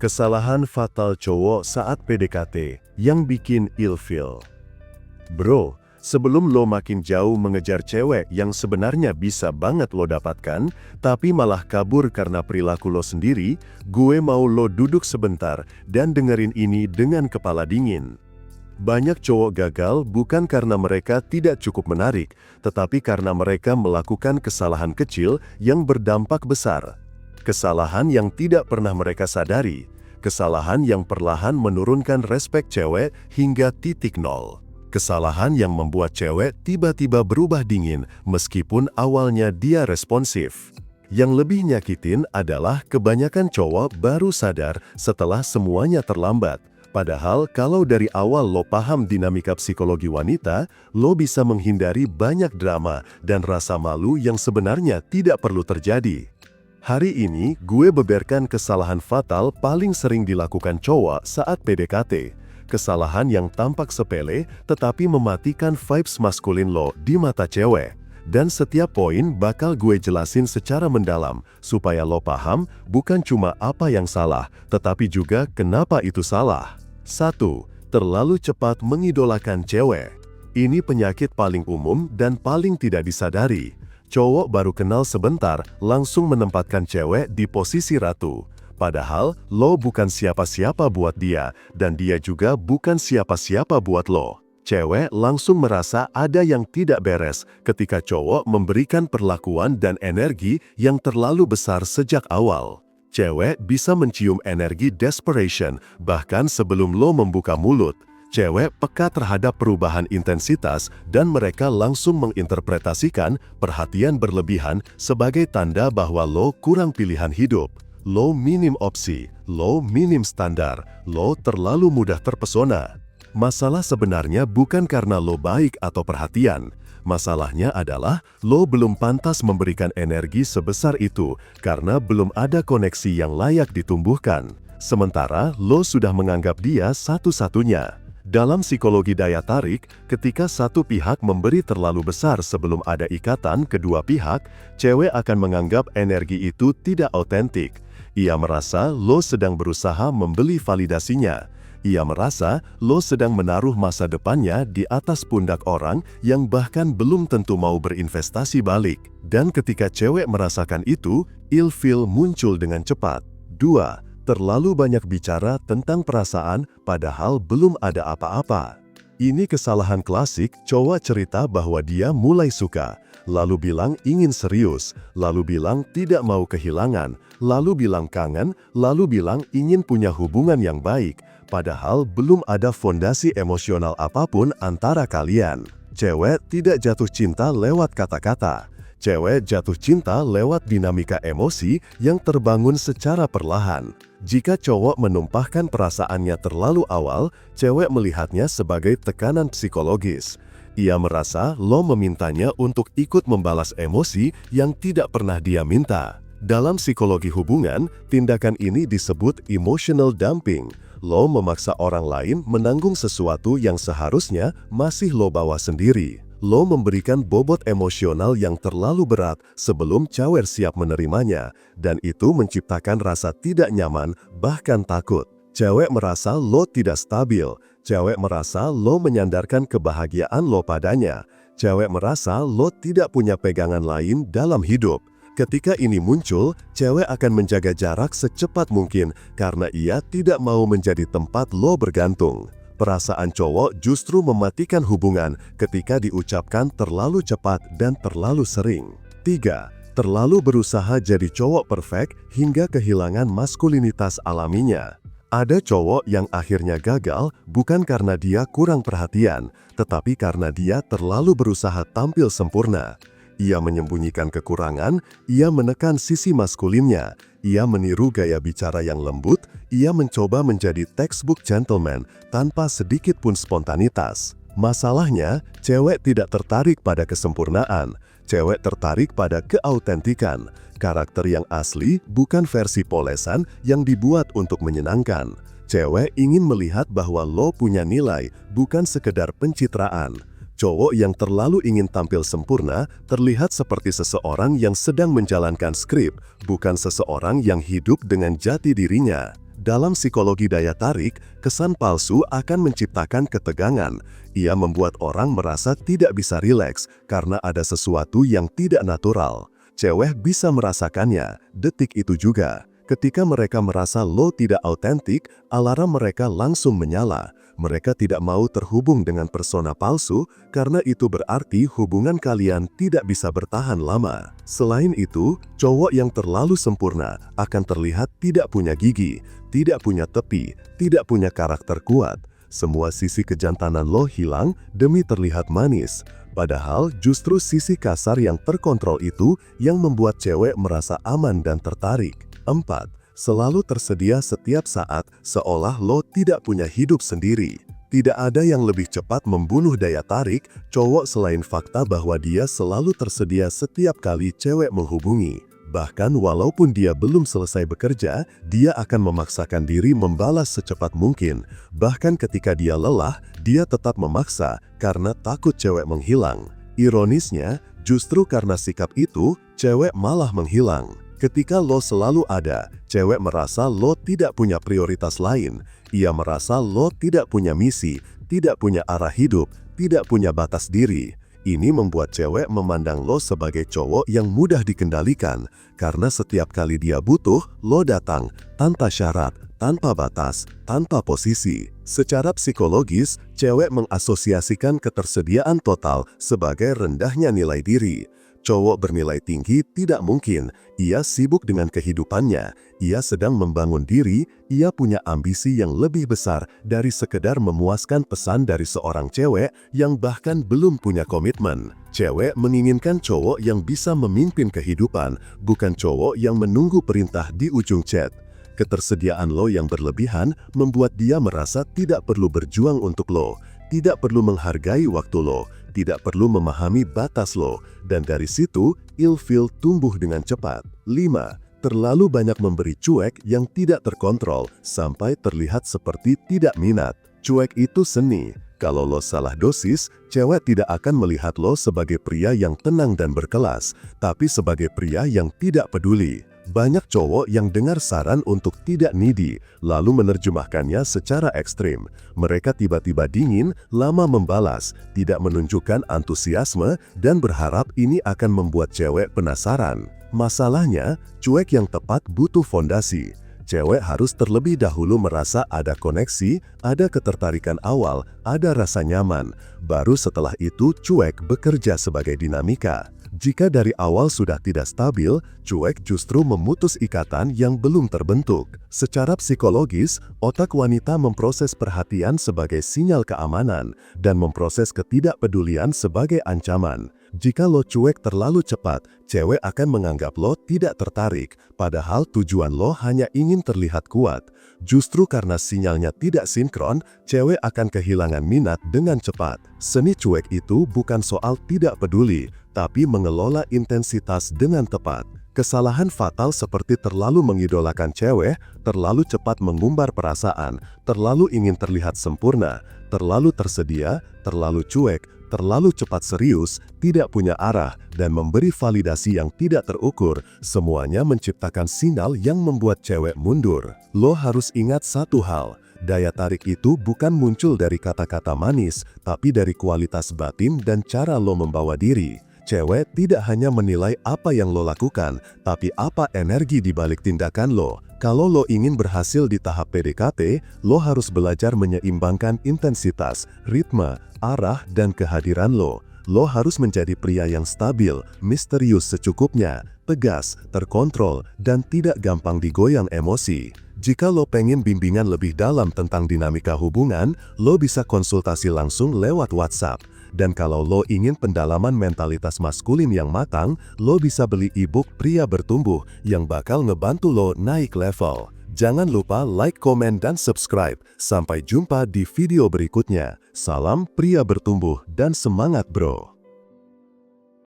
Kesalahan fatal cowok saat PDKT yang bikin ilfeel. Bro, sebelum lo makin jauh mengejar cewek yang sebenarnya bisa banget lo dapatkan, tapi malah kabur karena perilaku lo sendiri, gue mau lo duduk sebentar dan dengerin ini dengan kepala dingin. Banyak cowok gagal bukan karena mereka tidak cukup menarik, tetapi karena mereka melakukan kesalahan kecil yang berdampak besar. Kesalahan yang tidak pernah mereka sadari, kesalahan yang perlahan menurunkan respek cewek hingga titik nol. Kesalahan yang membuat cewek tiba-tiba berubah dingin meskipun awalnya dia responsif. Yang lebih nyakitin adalah kebanyakan cowok baru sadar setelah semuanya terlambat. Padahal kalau dari awal lo paham dinamika psikologi wanita, lo bisa menghindari banyak drama dan rasa malu yang sebenarnya tidak perlu terjadi. Hari ini gue beberkan kesalahan fatal paling sering dilakukan cowok saat PDKT. Kesalahan yang tampak sepele tetapi mematikan vibes maskulin lo di mata cewek. Dan setiap poin bakal gue jelasin secara mendalam supaya lo paham bukan cuma apa yang salah, tetapi juga kenapa itu salah. 1. Terlalu cepat mengidolakan cewek. Ini penyakit paling umum dan paling tidak disadari. Cowok baru kenal sebentar langsung menempatkan cewek di posisi ratu. Padahal lo bukan siapa-siapa buat dia dan dia juga bukan siapa-siapa buat lo. Cewek langsung merasa ada yang tidak beres ketika cowok memberikan perlakuan dan energi yang terlalu besar sejak awal. Cewek bisa mencium energi desperation bahkan sebelum lo membuka mulut. Cewek peka terhadap perubahan intensitas dan mereka langsung menginterpretasikan perhatian berlebihan sebagai tanda bahwa lo kurang pilihan hidup. Lo minim opsi, lo minim standar, lo terlalu mudah terpesona. Masalah sebenarnya bukan karena lo baik atau perhatian. Masalahnya adalah lo belum pantas memberikan energi sebesar itu karena belum ada koneksi yang layak ditumbuhkan. Sementara lo sudah menganggap dia satu-satunya. Dalam psikologi daya tarik, ketika satu pihak memberi terlalu besar sebelum ada ikatan kedua pihak, cewek akan menganggap energi itu tidak autentik. Ia merasa lo sedang berusaha membeli validasinya. Ia merasa lo sedang menaruh masa depannya di atas pundak orang yang bahkan belum tentu mau berinvestasi balik. Dan ketika cewek merasakan itu, ilfeel muncul dengan cepat. 2. Terlalu banyak bicara tentang perasaan padahal belum ada apa-apa. Ini kesalahan klasik, cowok cerita bahwa dia mulai suka, lalu bilang ingin serius, lalu bilang tidak mau kehilangan, lalu bilang kangen, lalu bilang ingin punya hubungan yang baik, padahal belum ada fondasi emosional apapun antara kalian. Cewek tidak jatuh cinta lewat kata-kata. Cewek jatuh cinta lewat dinamika emosi yang terbangun secara perlahan. Jika cowok menumpahkan perasaannya terlalu awal, cewek melihatnya sebagai tekanan psikologis. Ia merasa lo memintanya untuk ikut membalas emosi yang tidak pernah dia minta. Dalam psikologi hubungan, tindakan ini disebut emotional dumping. Lo memaksa orang lain menanggung sesuatu yang seharusnya masih lo bawa sendiri. Lo memberikan bobot emosional yang terlalu berat sebelum cewek siap menerimanya, dan itu menciptakan rasa tidak nyaman, bahkan takut. Cewek merasa lo tidak stabil, cewek merasa lo menyandarkan kebahagiaan lo padanya, cewek merasa lo tidak punya pegangan lain dalam hidup. Ketika ini muncul, cewek akan menjaga jarak secepat mungkin karena ia tidak mau menjadi tempat lo bergantung. Perasaan cowok justru mematikan hubungan ketika diucapkan terlalu cepat dan terlalu sering. 3. Terlalu berusaha jadi cowok perfect hingga kehilangan maskulinitas alaminya. Ada cowok yang akhirnya gagal bukan karena dia kurang perhatian, tetapi karena dia terlalu berusaha tampil sempurna. Ia menyembunyikan kekurangan, ia menekan sisi maskulinnya, ia meniru gaya bicara yang lembut, ia mencoba menjadi textbook gentleman tanpa sedikit pun spontanitas. Masalahnya, cewek tidak tertarik pada kesempurnaan, cewek tertarik pada keautentikan, karakter yang asli bukan versi polesan yang dibuat untuk menyenangkan. Cewek ingin melihat bahwa lo punya nilai, bukan sekedar pencitraan. Cowok yang terlalu ingin tampil sempurna terlihat seperti seseorang yang sedang menjalankan skrip, bukan seseorang yang hidup dengan jati dirinya. Dalam psikologi daya tarik, kesan palsu akan menciptakan ketegangan. Ia membuat orang merasa tidak bisa rileks karena ada sesuatu yang tidak natural. Cewek bisa merasakannya, detik itu juga. Ketika mereka merasa lo tidak autentik, alarm mereka langsung menyala. Mereka tidak mau terhubung dengan persona palsu karena itu berarti hubungan kalian tidak bisa bertahan lama. Selain itu, cowok yang terlalu sempurna akan terlihat tidak punya gigi, tidak punya tepi, tidak punya karakter kuat. Semua sisi kejantanan lo hilang demi terlihat manis. Padahal justru sisi kasar yang terkontrol itu yang membuat cewek merasa aman dan tertarik. 4. Selalu tersedia setiap saat, seolah lo tidak punya hidup sendiri. Tidak ada yang lebih cepat membunuh daya tarik cowok selain fakta bahwa dia selalu tersedia setiap kali cewek menghubungi. Bahkan walaupun dia belum selesai bekerja, dia akan memaksakan diri membalas secepat mungkin. Bahkan ketika dia lelah, dia tetap memaksa karena takut cewek menghilang. Ironisnya, justru karena sikap itu, cewek malah menghilang. Ketika lo selalu ada, cewek merasa lo tidak punya prioritas lain. Ia merasa lo tidak punya misi, tidak punya arah hidup, tidak punya batas diri. Ini membuat cewek memandang lo sebagai cowok yang mudah dikendalikan, karena setiap kali dia butuh, lo datang, tanpa syarat, tanpa batas, tanpa posisi. Secara psikologis, cewek mengasosiasikan ketersediaan total sebagai rendahnya nilai diri. Cowok bernilai tinggi tidak mungkin, ia sibuk dengan kehidupannya, ia sedang membangun diri, ia punya ambisi yang lebih besar dari sekedar memuaskan pesan dari seorang cewek yang bahkan belum punya komitmen. Cewek menginginkan cowok yang bisa memimpin kehidupan, bukan cowok yang menunggu perintah di ujung chat. Ketersediaan lo yang berlebihan membuat dia merasa tidak perlu berjuang untuk lo, tidak perlu menghargai waktu lo, tidak perlu memahami batas lo, dan dari situ, ilfil tumbuh dengan cepat. 5. Terlalu banyak memberi cuek yang tidak terkontrol sampai terlihat seperti tidak minat. Cuek itu seni. Kalau lo salah dosis, cewek tidak akan melihat lo sebagai pria yang tenang dan berkelas, tapi sebagai pria yang tidak peduli. Banyak cowok yang dengar saran untuk tidak needy, lalu menerjemahkannya secara ekstrim. Mereka tiba-tiba dingin, lama membalas, tidak menunjukkan antusiasme, dan berharap ini akan membuat cewek penasaran. Masalahnya, cuek yang tepat butuh fondasi. Cewek harus terlebih dahulu merasa ada koneksi, ada ketertarikan awal, ada rasa nyaman. Baru setelah itu cuek bekerja sebagai dinamika. Jika dari awal sudah tidak stabil, cuek justru memutus ikatan yang belum terbentuk. Secara psikologis, otak wanita memproses perhatian sebagai sinyal keamanan dan memproses ketidakpedulian sebagai ancaman. Jika lo cuek terlalu cepat, cewek akan menganggap lo tidak tertarik, padahal tujuan lo hanya ingin terlihat kuat. Justru karena sinyalnya tidak sinkron, cewek akan kehilangan minat dengan cepat. Seni cuek itu bukan soal tidak peduli, tapi mengelola intensitas dengan tepat. Kesalahan fatal seperti terlalu mengidolakan cewek, terlalu cepat mengumbar perasaan, terlalu ingin terlihat sempurna, terlalu tersedia, terlalu cuek, terlalu cepat serius, tidak punya arah, dan memberi validasi yang tidak terukur, semuanya menciptakan sinyal yang membuat cewek mundur. Lo harus ingat satu hal, daya tarik itu bukan muncul dari kata-kata manis, tapi dari kualitas batin dan cara lo membawa diri. Cewek tidak hanya menilai apa yang lo lakukan, tapi apa energi di balik tindakan lo. Kalau lo ingin berhasil di tahap PDKT, lo harus belajar menyeimbangkan intensitas, ritme, arah, dan kehadiran lo. Lo harus menjadi pria yang stabil, misterius secukupnya, tegas, terkontrol, dan tidak gampang digoyang emosi. Jika lo pengen bimbingan lebih dalam tentang dinamika hubungan, lo bisa konsultasi langsung lewat WhatsApp. Dan kalau lo ingin pendalaman mentalitas maskulin yang matang, lo bisa beli e-book Pria Bertumbuh yang bakal ngebantu lo naik level. Jangan lupa like, komen, dan subscribe. Sampai jumpa di video berikutnya. Salam pria bertumbuh dan semangat bro.